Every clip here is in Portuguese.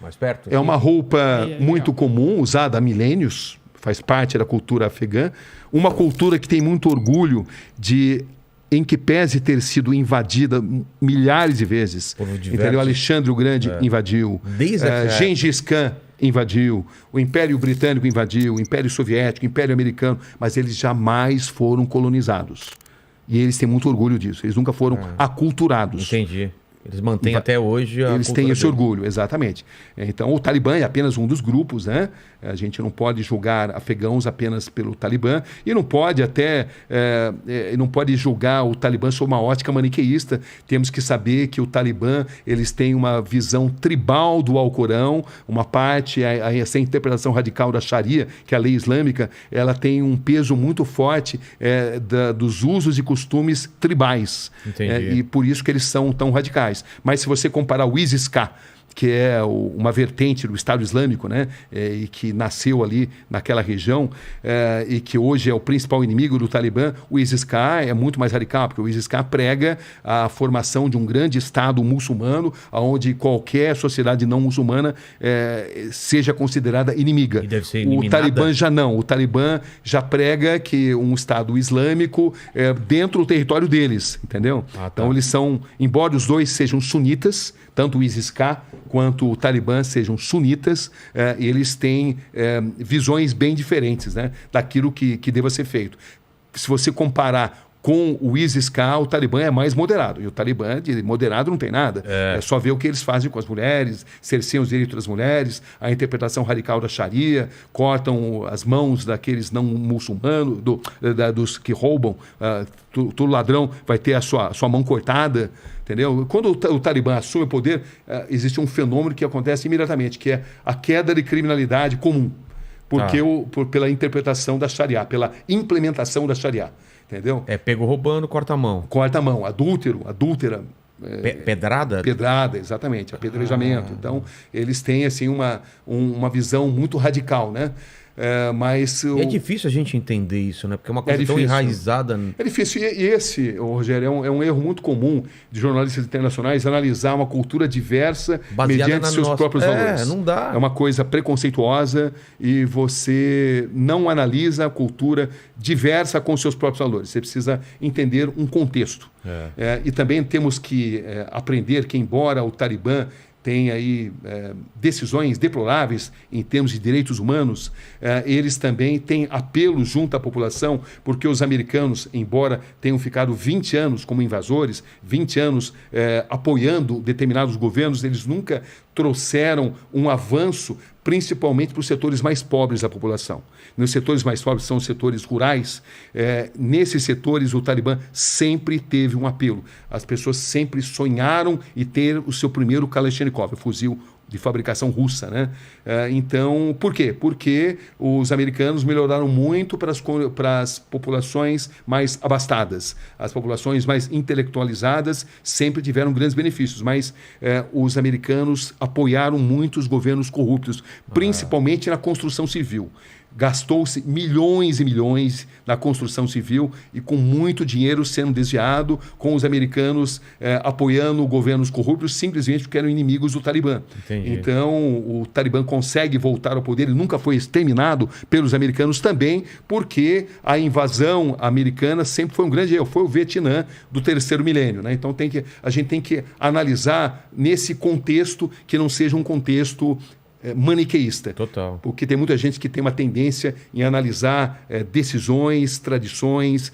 Mais perto? É uma roupa muito comum, usada há milênios, faz parte da cultura afegã. Uma cultura que tem muito orgulho em que pese ter sido invadida milhares de vezes. Entendeu? Alexandre o Grande invadiu. Gengis Khan invadiu. O Império Britânico invadiu. O Império Soviético, o Império Americano. Mas eles jamais foram colonizados. E eles têm muito orgulho disso. Eles nunca foram aculturados. Entendi. Eles mantêm até hoje a Eles têm esse orgulho, exatamente. Então, o Talibã é apenas um dos grupos, né? A gente não pode julgar afegãos apenas pelo Talibã e não pode não pode julgar o Talibã sob uma ótica maniqueísta. Temos que saber que o Talibã, eles têm uma visão tribal do Alcorão, uma parte, essa interpretação radical da Sharia, que é a lei islâmica, ela tem um peso muito forte dos usos e costumes tribais. E por isso que eles são tão radicais. Mas se você comparar o ISIS-K, que é uma vertente do Estado Islâmico, né? E que nasceu ali naquela região e que hoje é o principal inimigo do Talibã, o ISIS-K é muito mais radical, porque o ISIS-K prega a formação de um grande Estado muçulmano, onde qualquer sociedade não muçulmana seja considerada inimiga. E deve ser eliminada. O Talibã já não. O Talibã já prega que um Estado islâmico dentro do território deles, entendeu? Então eles são, embora os dois sejam sunitas, tanto o ISIS-K quanto o Talibã sejam sunitas, eles têm visões bem diferentes, né, daquilo que deva ser feito. Se você comparar com o ISIS-K, o Talibã é mais moderado. E o Talibã, de moderado, não tem nada. É só ver o que eles fazem com as mulheres, cerceiam os direitos das mulheres, a interpretação radical da Sharia, cortam as mãos daqueles não muçulmanos, dos que roubam. Todo ladrão vai ter a sua mão cortada. Entendeu? Quando o Talibã assume o poder, existe um fenômeno que acontece imediatamente, que é a queda de criminalidade comum. Pela interpretação da Sharia, pela implementação da Sharia. Entendeu? Pego roubando, corta a mão. Corta a mão. Adúltera. Pedrada? Pedrada, exatamente. Apedrejamento. Então, eles têm assim, uma visão muito radical, né? Mas é difícil a gente entender isso, né? Porque é uma coisa tão enraizada. É difícil. E esse, Rogério, é um erro muito comum de jornalistas internacionais analisar uma cultura diversa mediante seus próprios valores. Não dá. É uma coisa preconceituosa e você não analisa a cultura diversa com seus próprios valores. Você precisa entender um contexto. E também temos que aprender que, embora o Talibã tem aí decisões deploráveis em termos de direitos humanos, eles também têm apelo junto à população, porque os americanos, embora tenham ficado 20 anos como invasores, 20 anos apoiando determinados governos, eles nunca trouxeram um avanço, principalmente para os setores mais pobres da população. Nos setores mais pobres são os setores rurais. Nesses setores, o Talibã sempre teve um apelo. As pessoas sempre sonharam em ter o seu primeiro Kalashnikov, fuzil de fabricação russa, né? Então, por quê? Porque os americanos melhoraram muito para as populações mais abastadas. As populações mais intelectualizadas sempre tiveram grandes benefícios, mas os americanos apoiaram muito os governos corruptos, principalmente na construção civil. Gastou-se milhões e milhões na construção civil e com muito dinheiro sendo desviado, com os americanos apoiando governos corruptos simplesmente porque eram inimigos do Talibã. Entendi. Então, o Talibã consegue voltar ao poder, ele nunca foi exterminado pelos americanos também, porque a invasão americana sempre foi um grande erro, foi o Vietnã do terceiro milênio, né? Então, a gente tem que analisar nesse contexto que não seja um contexto maniqueísta. Total. Porque tem muita gente que tem uma tendência em analisar decisões, tradições,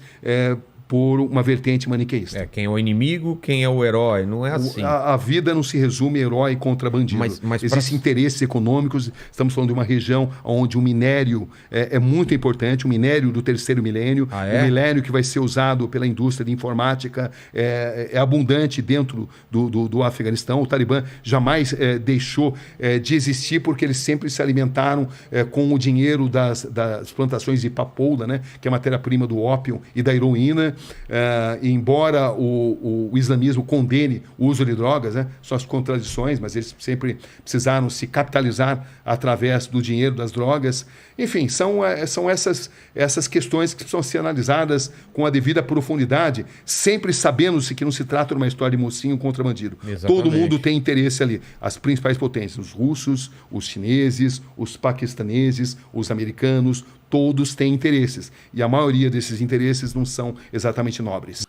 por uma vertente maniqueísta. Quem é o inimigo, quem é o herói, não é assim. A vida não se resume herói contra bandido. Mas existem interesses econômicos, estamos falando de uma região onde o minério é muito importante, o minério do terceiro milênio, o minério que vai ser usado pela indústria de informática é abundante dentro do Afeganistão. O Talibã jamais deixou de existir porque eles sempre se alimentaram com o dinheiro das plantações de papoula, né, que é a matéria-prima do ópio e da heroína. embora o islamismo condene o uso de drogas, né, suas contradições, mas eles sempre precisaram se capitalizar através do dinheiro das drogas. Enfim, são essas questões que precisam ser analisadas com a devida profundidade, sempre sabendo-se que não se trata de uma história de mocinho contra bandido. Exatamente. Todo mundo tem interesse ali. As principais potências, os russos, os chineses, os paquistaneses, os americanos, todos têm interesses. E a maioria desses interesses não são exatamente nobres.